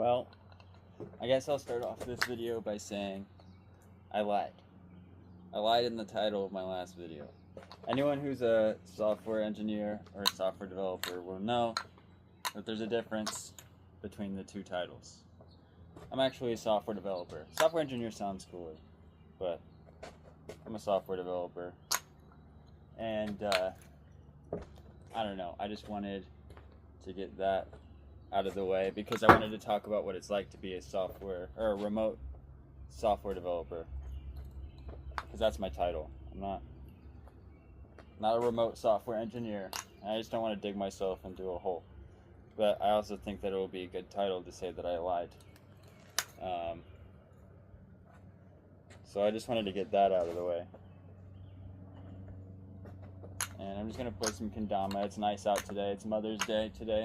Well, I guess I'll start off this video by saying I lied. I lied in the title of my last video. Anyone who's a software engineer or a software developer will know that there's a difference between the two titles. I'm actually a software developer. Software engineer sounds cooler, but I'm a software developer. And I don't know, I just wanted to get that out of the way because I wanted to talk about what it's like to be a software or a remote software developer, because that's my title. I'm not a remote software engineer. I just don't want to dig myself into a hole, but I also think that it will be a good title to say that I lied. So I just wanted to get that out of the way. And I'm just going to play some kendama. It's nice out today. It's Mother's Day today.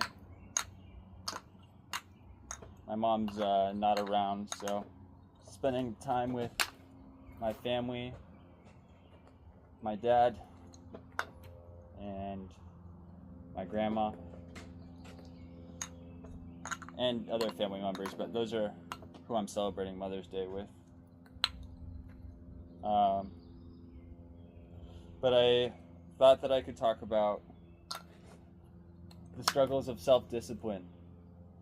My mom's not around, so spending time with my family, my dad, and my grandma, and other family members, but those are who I'm celebrating Mother's Day with. But I thought that I could talk about the struggles of self-discipline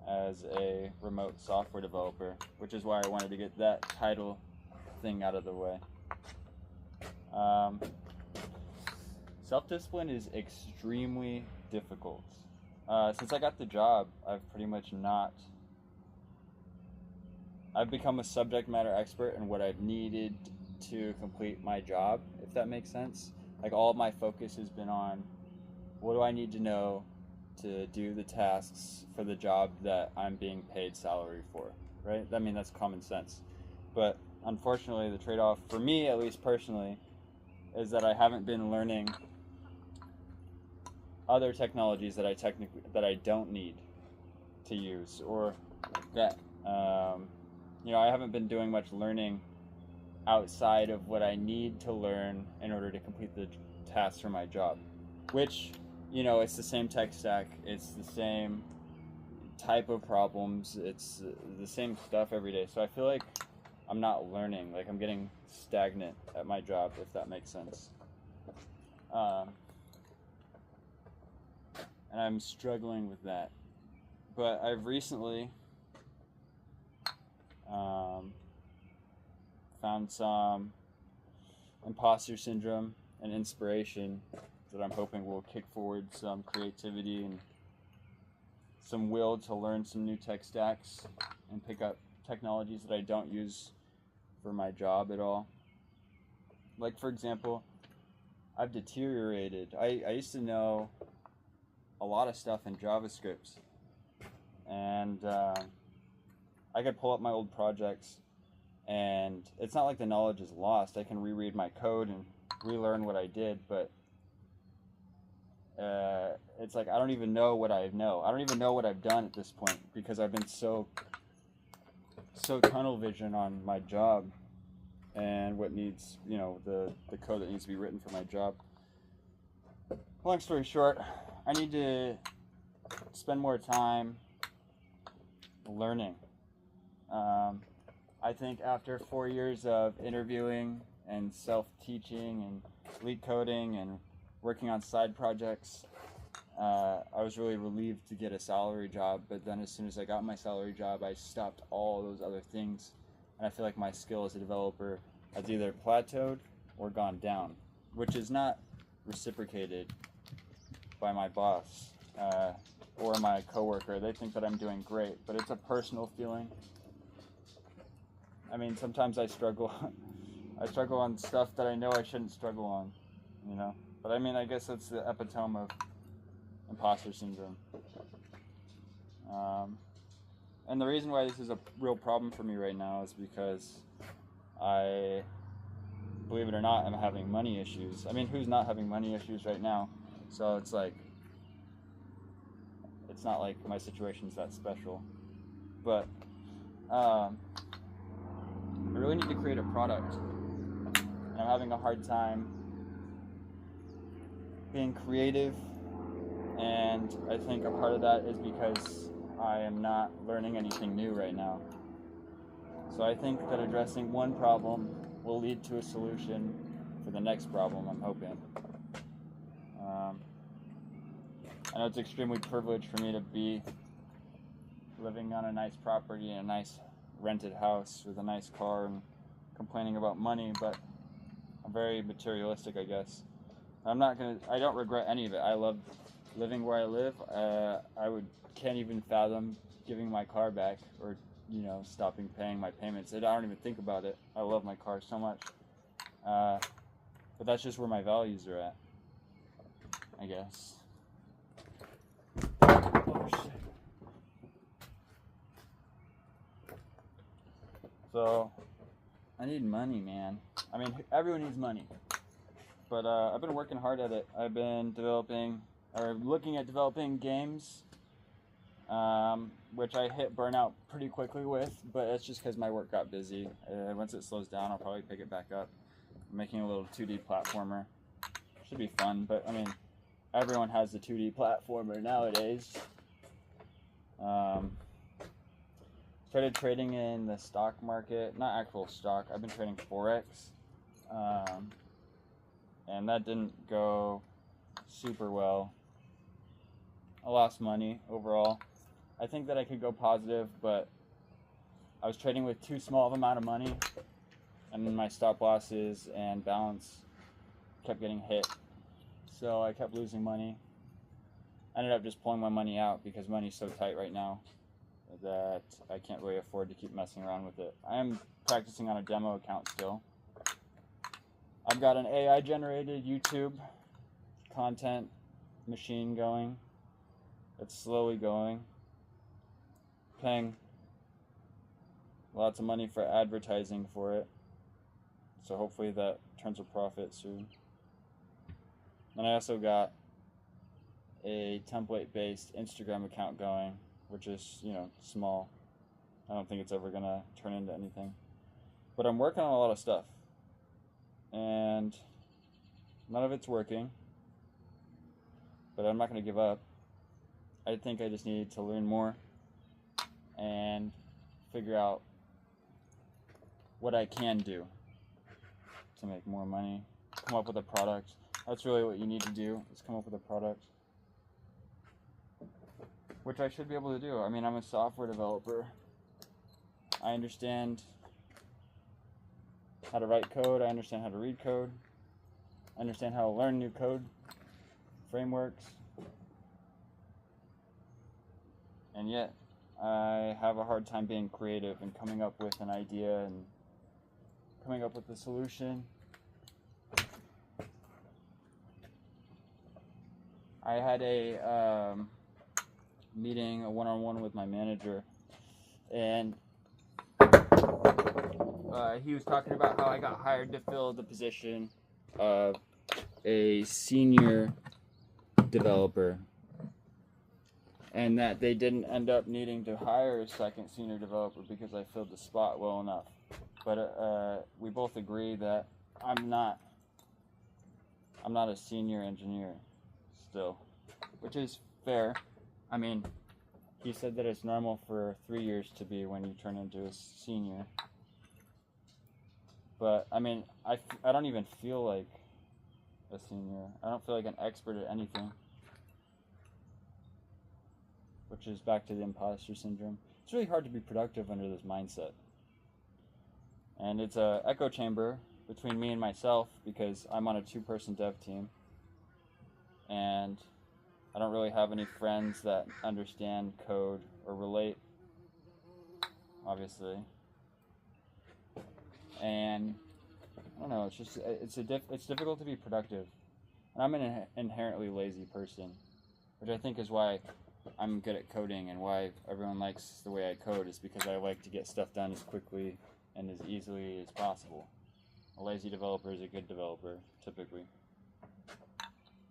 as a remote software developer, which is why I wanted to get that title thing out of the way. Self-discipline is extremely difficult. Since I got the job, I've become a subject matter expert in what I've needed to complete my job, if that makes sense. Like, all of my focus has been on what do I need to know to do the tasks for the job that I'm being paid salary for, right? I mean, that's common sense. But unfortunately, the trade-off for me, at least personally, is that I haven't been learning other technologies that I don't need to use, or that I haven't been doing much learning outside of what I need to learn in order to complete the tasks for my job, which, it's the same tech stack, it's the same type of problems, it's the same stuff every day. So I feel like I'm not learning, like I'm getting stagnant at my job, if that makes sense. And I'm struggling with that. But I've recently found some imposter syndrome and inspiration that I'm hoping will kick forward some creativity and some will to learn some new tech stacks and pick up technologies that I don't use for my job at all. Like, for example, I've deteriorated. I used to know a lot of stuff in JavaScript, and I could pull up my old projects, and it's not like the knowledge is lost. I can reread my code and relearn what I did, but it's like I don't even know what I know. I don't even know what I've done at this point because I've been so tunnel vision on my job and what needs, the code that needs to be written for my job. Long story short, I need to spend more time learning. I think after 4 years of interviewing and self-teaching and lead coding and working on side projects, I was really relieved to get a salary job, but then as soon as I got my salary job, I stopped all those other things, and I feel like my skill as a developer has either plateaued or gone down, which is not reciprocated by my boss or my coworker. They think that I'm doing great, but it's a personal feeling. I mean, sometimes I struggle on stuff that I know I shouldn't struggle on, But I mean, I guess that's the epitome of imposter syndrome. And the reason why this is a real problem for me right now is because believe it or not, I'm having money issues. I mean, who's not having money issues right now? So it's like, it's not like my situation's that special. But I really need to create a product, and I'm having a hard time being creative, and I think a part of that is because I am not learning anything new right now. So I think that addressing one problem will lead to a solution for the next problem, I'm hoping. I know it's extremely privileged for me to be living on a nice property in a nice rented house with a nice car and complaining about money, but I'm very materialistic, I guess. I don't regret any of it. I love living where I live. Can't even fathom giving my car back or, stopping paying my payments. I don't even think about it. I love my car so much. But that's just where my values are at, I guess. Oh, shit. So, I need money, man. I mean, everyone needs money. But I've been working hard at it. I've been looking at developing games, which I hit burnout pretty quickly with, but it's just because my work got busy. Once it slows down, I'll probably pick it back up. I'm making a little 2D platformer. Should be fun, but I mean, everyone has the 2D platformer nowadays. Started trading in the stock market, not actual stock. I've been trading Forex, and that didn't go super well. I lost money overall. I think that I could go positive, but I was trading with too small of an amount of money, and my stop losses and balance kept getting hit. So I kept losing money. I ended up just pulling my money out because money's so tight right now that I can't really afford to keep messing around with it. I am practicing on a demo account still. I've got an AI generated YouTube content machine going. It's slowly going. Paying lots of money for advertising for it. So hopefully that turns a profit soon. And I also got a template-based Instagram account going, which is, small. I don't think it's ever gonna turn into anything. But I'm working on a lot of stuff. And none of it's working. But I'm not gonna give up. I think I just need to learn more and figure out what I can do to make more money. Come up with a product. That's really what you need to do, is come up with a product. Which I should be able to do. I mean, I'm a software developer. I understand how to write code. I understand how to read code. I understand how to learn new code frameworks. And yet, I have a hard time being creative and coming up with an idea and coming up with a solution. I had a meeting, a one-on-one with my manager, and he was talking about how I got hired to fill the position of a senior developer, and that they didn't end up needing to hire a second senior developer because I filled the spot well enough. But we both agree that I'm not a senior engineer still, which is fair. I mean, he said that it's normal for 3 years to be when you turn into a senior. But, I mean, I don't even feel like a senior. I don't feel like an expert at anything. Which is back to the imposter syndrome. It's really hard to be productive under this mindset. And it's an echo chamber between me and myself because I'm on a 2-person dev team. And I don't really have any friends that understand code or relate, obviously. And I don't know, it's difficult to be productive. And I'm an inherently lazy person, which I think is why I'm good at coding and why everyone likes the way I code, is because I like to get stuff done as quickly and as easily as possible. A lazy developer is a good developer, typically.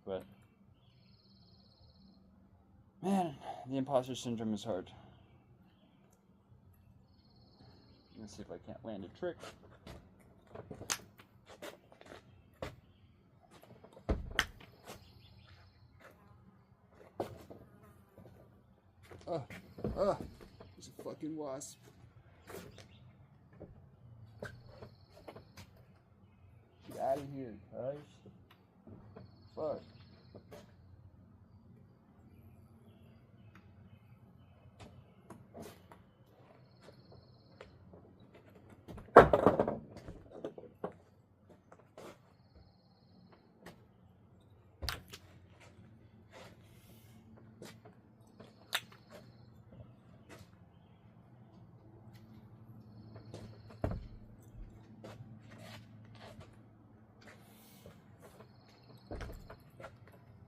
But man, the imposter syndrome is hard. Let's see if I can't land a trick. There's a fucking wasp. Get out of here, guys. Fuck.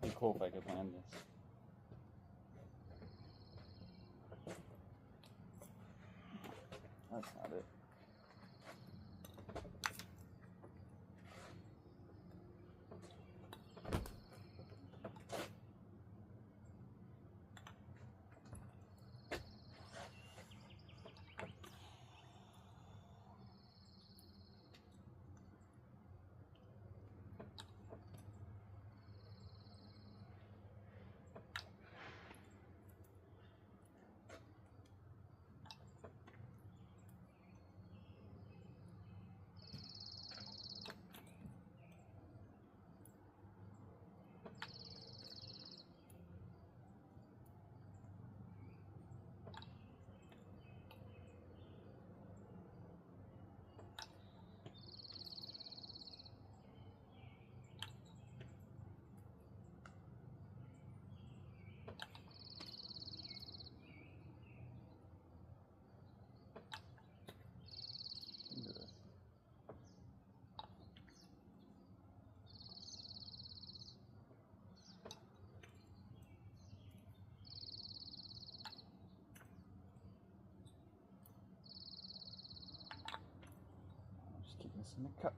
It'd be cool if I could land this. That's not it. Just keep this in the cup.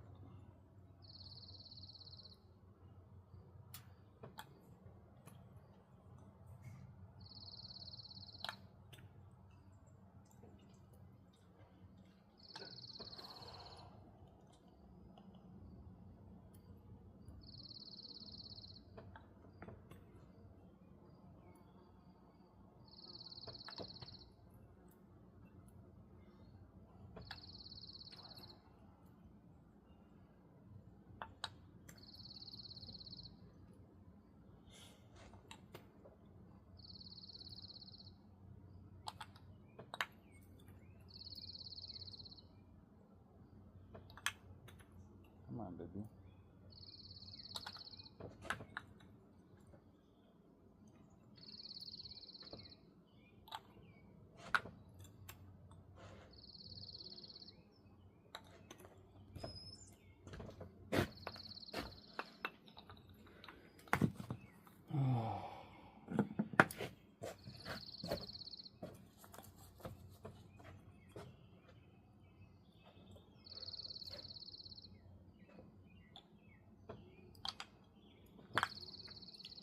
Come on, baby.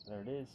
There it is.